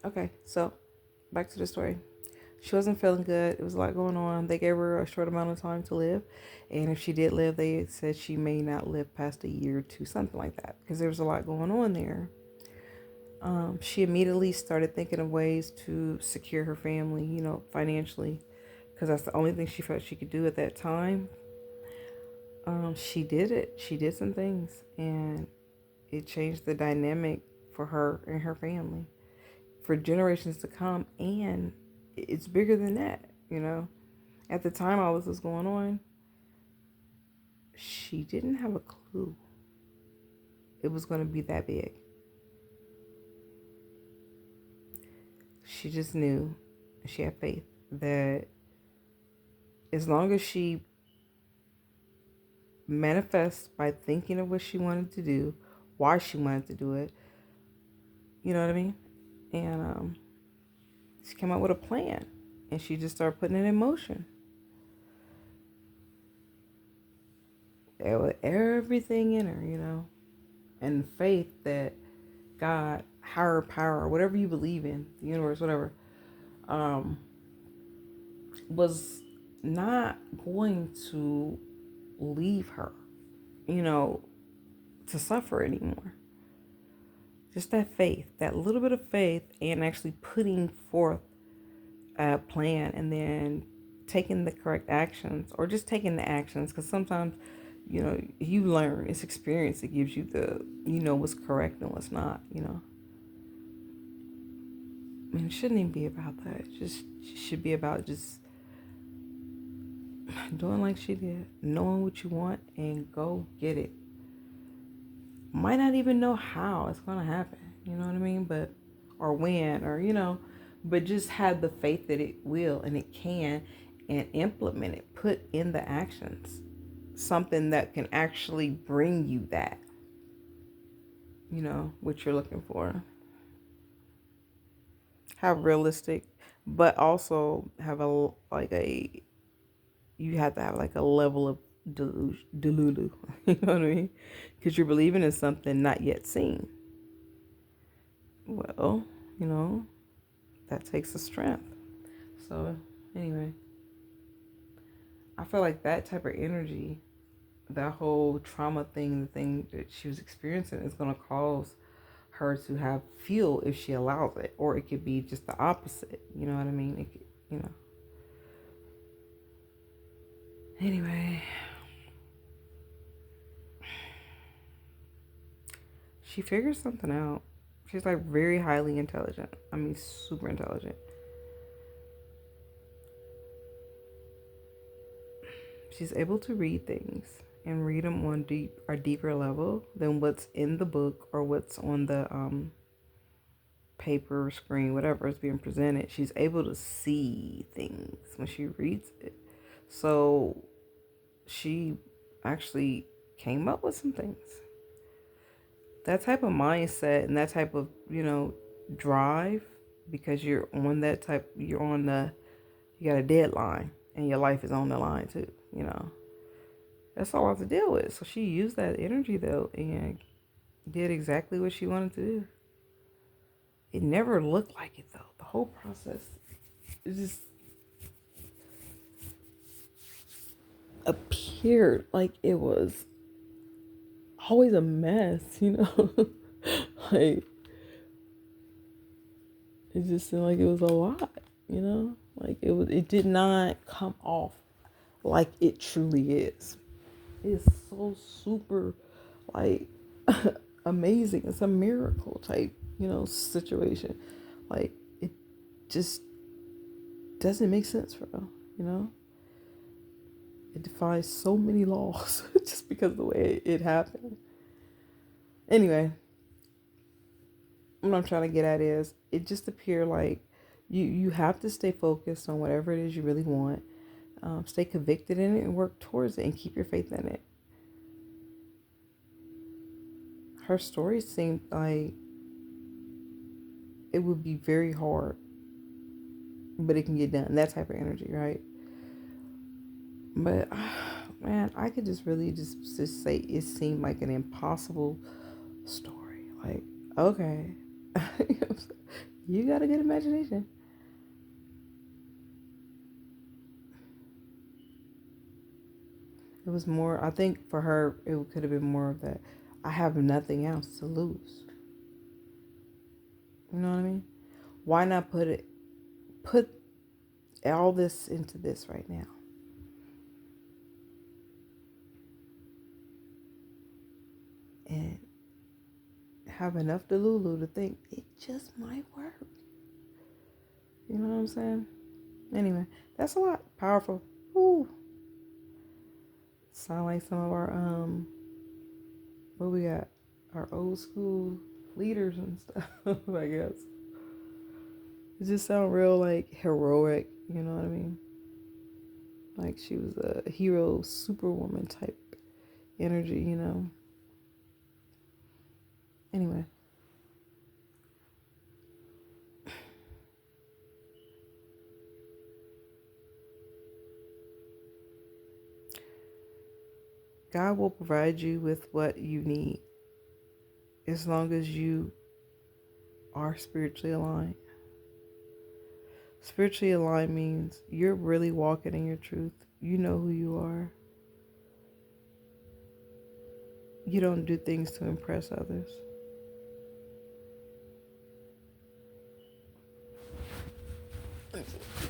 Okay, so back to the story. She wasn't feeling good. It was a lot going on. They gave her a short amount of time to live. And if she did live, they said she may not live past a year or two, something like that, because there was a lot going on there. She immediately started thinking of ways to secure her family, financially, because that's the only thing she felt she could do at that time. She did it. She did some things, and it changed the dynamic for her and her family for generations to come. And it's bigger than that. At the time all this was going on, she didn't have a clue it was going to be that big. She just knew, she had faith that as long as she manifests by thinking of what she wanted to do, why she wanted to do it, you know what I mean? And she came up with a plan, and she just started putting it in motion. With everything in her, and faith that God, higher power, whatever you believe in, the universe, whatever, um, was not going to leave her, you know, to suffer anymore. Just that faith, that little bit of faith, and actually putting forth a plan and then taking the correct actions, or just taking the actions, because sometimes you learn, it's experience that gives you what's correct and what's not. I mean, it shouldn't even be about that. It should be about just doing like she did, knowing what you want and go get it. Might not even know how it's gonna happen, you know what I mean? But or when, but just have the faith that it will and it can, and implement it, put in the actions something that can actually bring you that, what you're looking for. Have realistic, but also have you have to have like a level of delulu, you know what I mean? Because you're believing in something not yet seen. Well, you know, that takes a strength. So, anyway, I feel like that type of energy, that whole trauma thing, the thing that she was experiencing, is going to cause her to have feel if she allows it, or it could be just the opposite. You know what I mean? It could, you know. Anyway, she figures something out. She's like very highly intelligent. I mean, super intelligent. She's able to read things and read them on a deeper level than what's in the book or what's on the paper, screen, whatever is being presented. She's able to see things when she reads it. So she actually came up with some things. That type of mindset and that type of, drive, because you're on you got a deadline and your life is on the line too. That's all I have to deal with. So she used that energy though and did exactly what she wanted to do. It never looked like it though. The whole process, it just appeared like it was always a mess. Like it just seemed like it was a lot. Like it did not come off like it truly is. It's so super like amazing. It's a miracle type, situation. Like it just doesn't make sense for them, you know? It defies so many laws just because of the way it happened. Anyway, what I'm trying to get at is it just appeared like you have to stay focused on whatever it is you really want. Stay convicted in it and work towards it and keep your faith in it. Her story seemed like it would be very hard, but it can get done. That type of energy, right? But man, I could just really just say it seemed like an impossible story. Like, okay, You got a good imagination. It was more, I think for her, it could have been more of that I have nothing else to lose. You know what I mean? Why not put all this into this right now? And have enough Delulu to think it just might work. You know what I'm saying? Anyway, that's a lot. Powerful. Ooh. Sound like some of our what we got? Our old school leaders and stuff, I guess. It just sound real like heroic, you know what I mean? Like she was a hero, superwoman type energy, you know. Anyway. God will provide you with what you need as long as you are spiritually aligned. Spiritually aligned means you're really walking in your truth. You know who you are. You don't do things to impress others.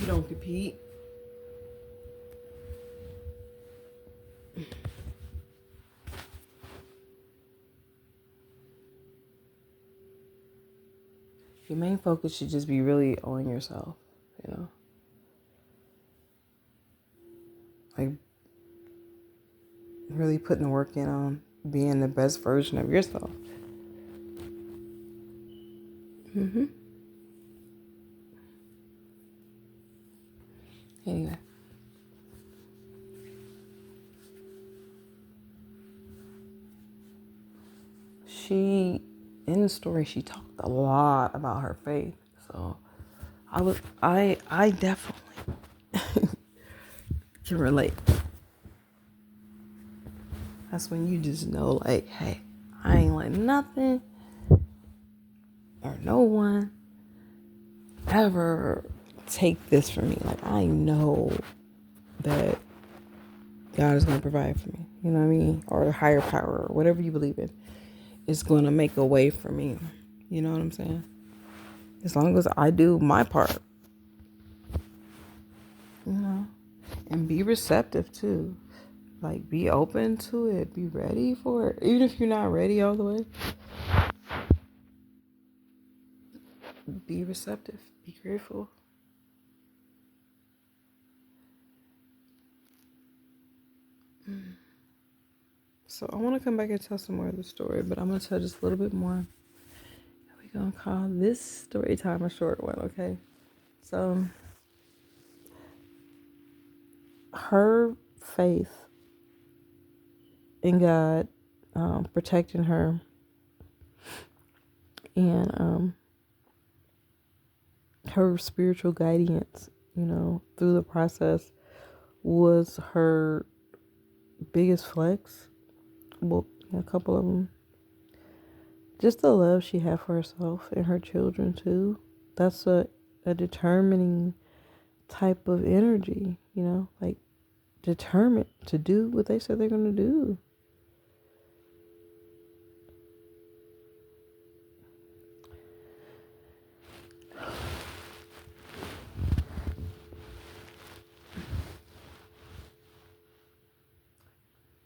You don't compete. Your main focus should just be really on yourself, you know? Like really putting the work in on being the best version of yourself. Anyway. In the story, she talked a lot about her faith. So I definitely can relate. That's when you just know, like, hey, I ain't letting nothing or no one ever take this from me. Like, I know that God is going to provide for me. You know what I mean? Or a higher power or whatever you believe in is going to make a way for me. You know what I'm saying? As long as I do my part. You know? And be receptive too. Like, be open to it. Be ready for it. Even if you're not ready all the way, be receptive. Be grateful. So I want to come back and tell some more of the story, but I'm going to tell just a little bit more. We're going to call this story time a short one, okay? So her faith in God protecting her and her spiritual guidance, you know, through the process was her biggest flex. Well, a couple of them. Just the love she had for herself and her children too. That's a determining type of energy, you know, like determined to do what they said they're going to do.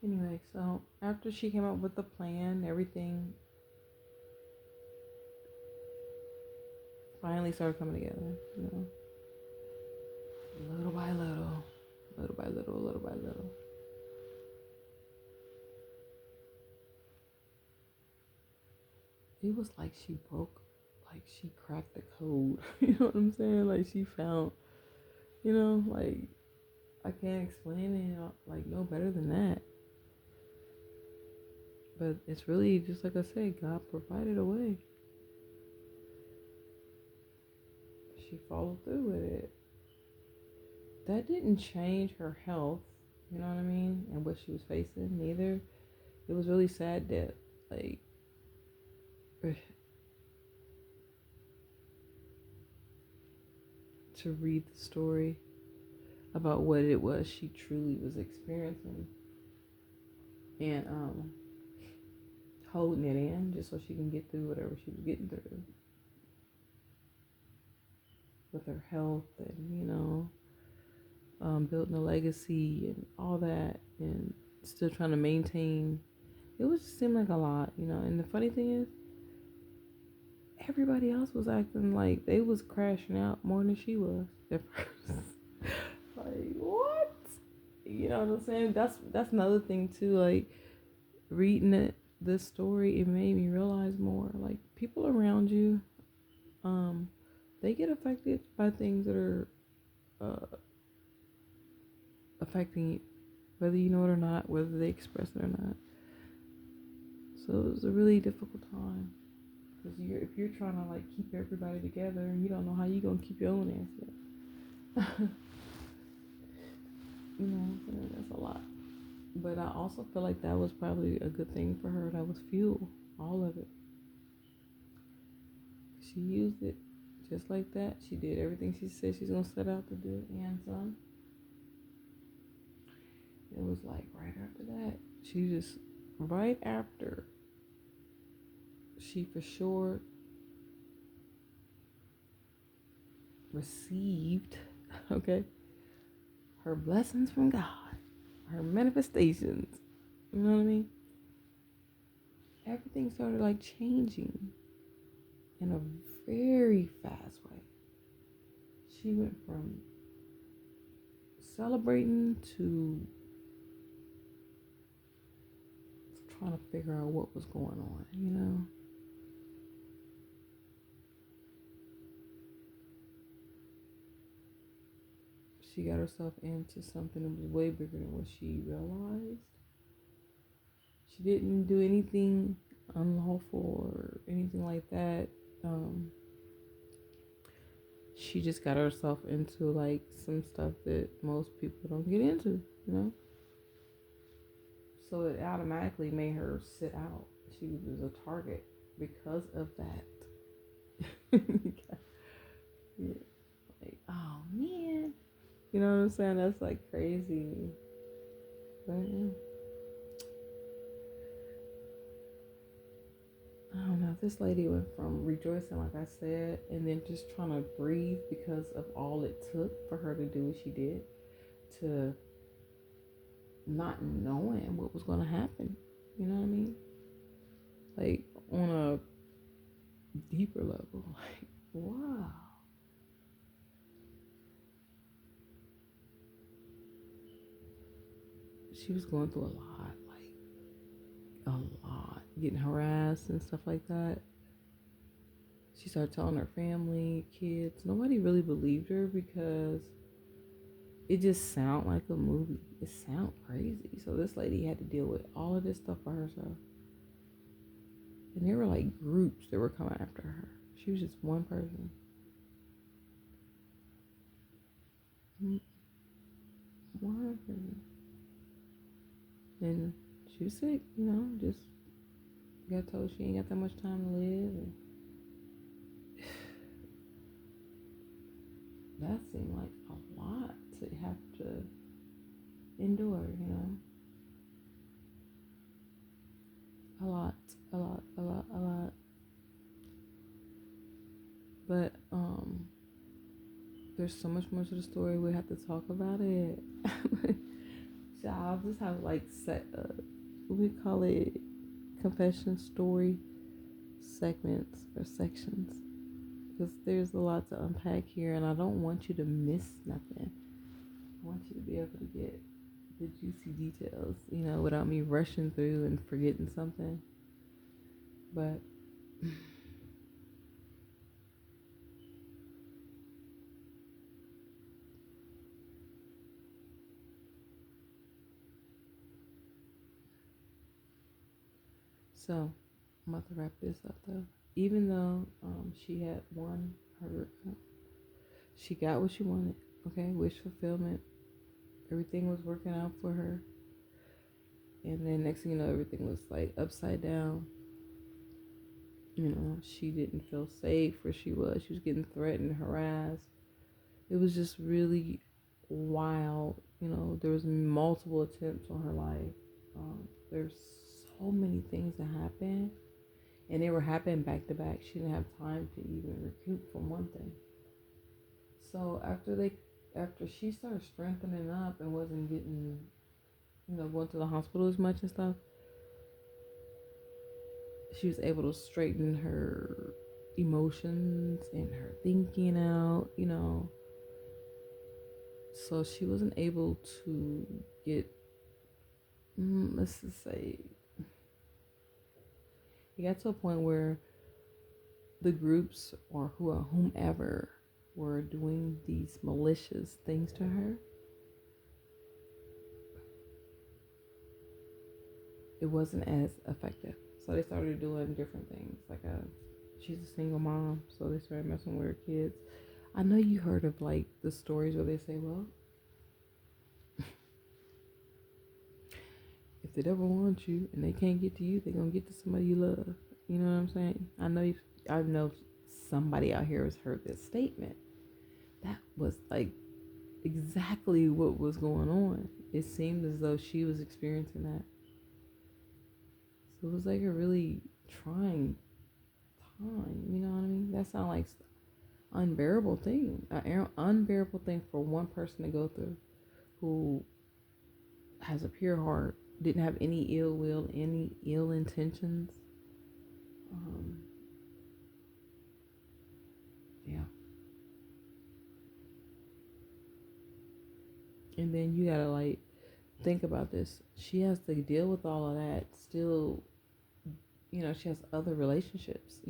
Anyway, so after she came up with the plan, everything finally started coming together, you know, little by little, little by little, little by little. It was like she broke, like she cracked the code. You know what I'm saying? Like she found, you know, like I can't explain it like no better than that. But it's really just like I said, God provided a way. She followed through with it. That didn't change her health, you know what I mean? And what she was facing, neither. It was really sad that, like, to read the story about what it was she truly was experiencing, and holding it in just so she can get through whatever she was getting through with her health, and building a legacy and all that, and still trying to maintain. It was just seemed like a lot, and the funny thing is, everybody else was acting like they was crashing out more than she was at first. Like, what? You know what I'm saying? That's another thing too. Like, reading this story, it made me realize more. Like, people around you, they get affected by things that are affecting you, whether you know it or not, whether they express it or not. So it was a really difficult time, because if you're trying to like keep everybody together, and you don't know how you gonna keep your own ass together. That's a lot. But I also feel like that was probably a good thing for her. That was fuel, all of it. She used it just like that. She did everything she said she's gonna set out to do, and some. It was like right after that, right after she for sure received, okay, her blessings from God, her manifestations, you know what I mean? Everything started like changing in a very fast way. She went from celebrating to trying to figure out what was going on. She got herself into something that was way bigger than what she realized. She didn't do anything unlawful or anything like that. She just got herself into like some stuff that most people don't get into. So it automatically made her sit out. She was a target because of that. Yeah. Like, oh man. You know what I'm saying? That's like crazy. But yeah. I don't know. This lady went from rejoicing, like I said, and then just trying to breathe because of all it took for her to do what she did, to not knowing what was going to happen. You know what I mean? Like, on a deeper level. Like, wow. She was going through a lot. Like, a lot. Getting harassed and stuff like that. She started telling her family, kids. Nobody really believed her because it just sounded like a movie. It sounded crazy. So this lady had to deal with all of this stuff by herself. And there were like groups that were coming after her. She was just one person. One person. And she was sick, just got told she ain't got that much time to live. And that seemed like a lot to have to endure. A lot, a lot, a lot, a lot. But there's so much more to the story. We have to talk about it. So I'll just have like we call it confession story segments or sections, because there's a lot to unpack here, and I don't want you to miss nothing. I want you to be able to get the juicy details, without me rushing through and forgetting something. But so I'm about to wrap this up though. Even though she had won her, she got what she wanted. Okay, wish fulfillment. Everything was working out for her. And then next thing you know, everything was like upside down. She didn't feel safe where she was. She was getting threatened, harassed. It was just really wild. You know, there was multiple attempts on her life. There's so many things that happened, and they were happening back to back. She didn't have time to even recoup from one thing. So after she started strengthening up and wasn't getting, going to the hospital as much and stuff, she was able to straighten her emotions and her thinking out, So she wasn't able to get, let's just say, it got to a point where the groups or whomever were doing these malicious things to her, it wasn't as effective. So they started doing different things. She's a single mom, so they started messing with her kids. I know you heard of like the stories where they say, well, if they ever want you and they can't get to you, they're gonna get to somebody you love. You know what I'm saying? I know somebody out here has heard this statement. That was like exactly what was going on. It seemed as though she was experiencing that. So it was like a really trying time. You know what I mean? That sounds like unbearable thing, an unbearable thing for one person to go through, who has a pure heart, didn't have any ill will, any ill intentions. Yeah. And then you gotta like think about this. She has to deal with all of that. Still, she has other relationships.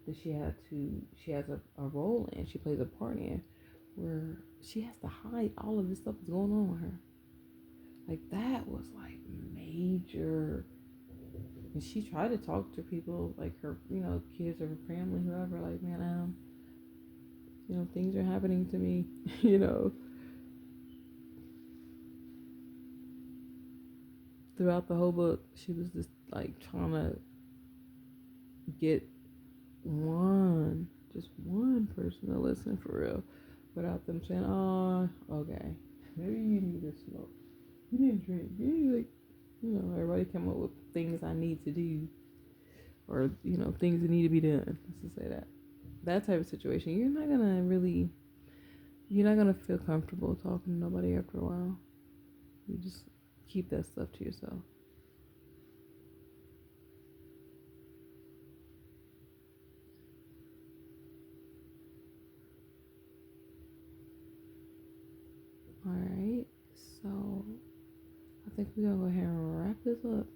That she has a role in. She plays a part in, where she has to hide all of this stuff that's going on with her. Like that was like major. And she tried to talk to people like her, kids or her family, whoever. Like, man, things are happening to me. you know, Throughout the whole book, she was just like trying to get just one person to listen for real, without them saying, "Oh, okay, maybe you need to smoke, you need to drink, you need to, like, everybody come up with things I need to do, or things that need to be done." Let's just say that type of situation. You're not gonna feel comfortable talking to nobody after a while. You just keep that stuff to yourself. All right, so I think we're gonna go ahead and wrap this up.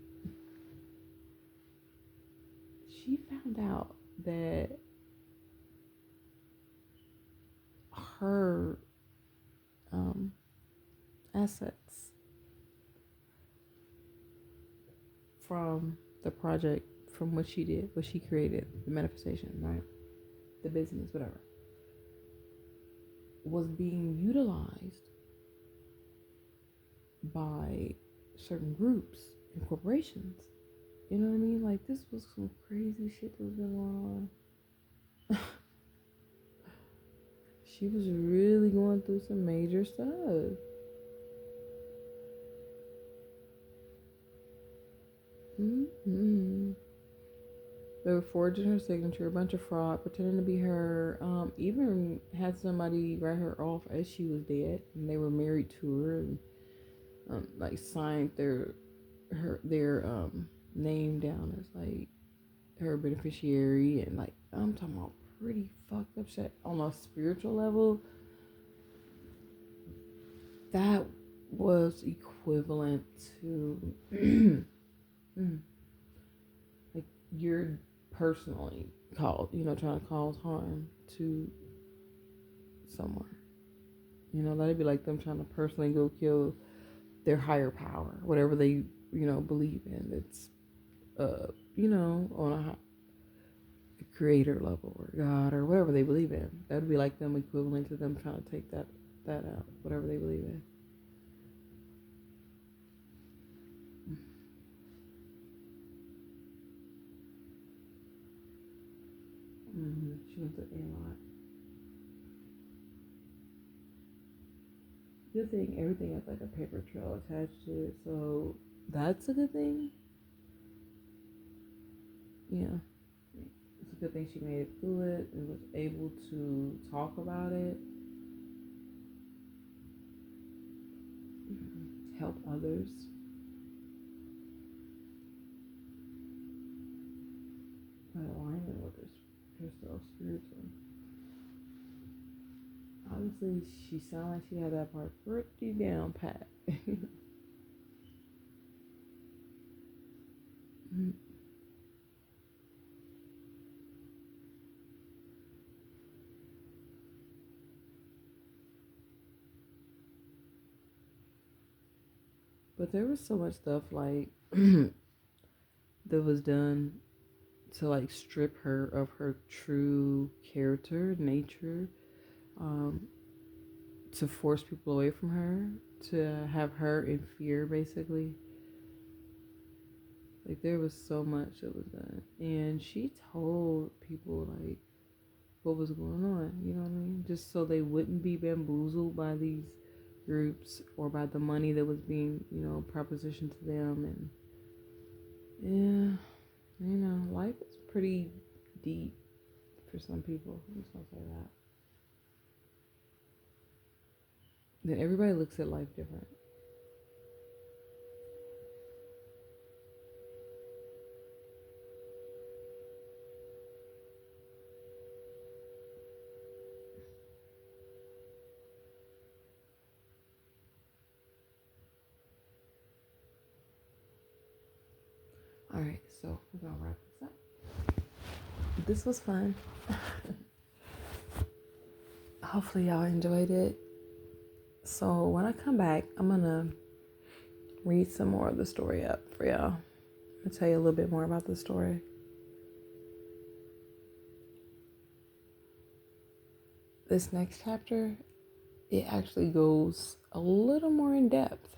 She found out that her assets from the project, from what she did, what she created, the manifestation, right? The business, whatever, was being utilized by certain groups and corporations. You know what I mean? Like, this was some crazy shit that was going on. She was really going through some major stuff. Mm-hmm. They were forging her signature, a bunch of fraud, pretending to be her. Even had somebody write her off as she was dead, and they were married to her, and like signed their name down as like her beneficiary, and like I'm talking about pretty fucked up shit on a spiritual level. That was equivalent to like you're personally trying to cause harm to someone. That'd be like them trying to personally go kill their higher power, whatever they, believe in. It's, on a creator level or God or whatever they believe in. That'd be like them equivalent to them trying to take that out, whatever they believe in. She went through a lot. Good thing everything has like a paper trail attached to it, so that's a good thing. Yeah, it's a good thing she made it through it and was able to talk about it, help others by alignment with herself spiritually. Obviously, she sounded like she had that part pretty down pat. But there was so much stuff like that was done to like strip her of her true character, nature, um, to force people away from her, to have her in fear, basically. Like there was so much that was done, and she told people like what was going on. You know what I mean? Just so they wouldn't be bamboozled by these groups or by the money that was being, propositioned to them. And yeah, life is pretty deep for some people. I'm just gonna say that. Then everybody looks at life different. All right, so we're gonna wrap this up. This was fun. Hopefully y'all enjoyed it. So when I come back, I'm gonna read some more of the story up for y'all. I'll tell you a little bit more about the story. This next chapter, it actually goes a little more in depth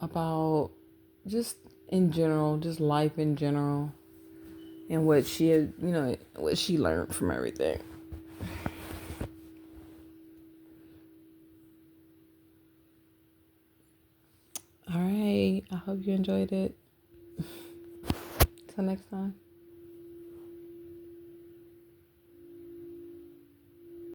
about just in general, just life in general, and what she had, what she learned from everything. All right, I hope you enjoyed it. Till next time.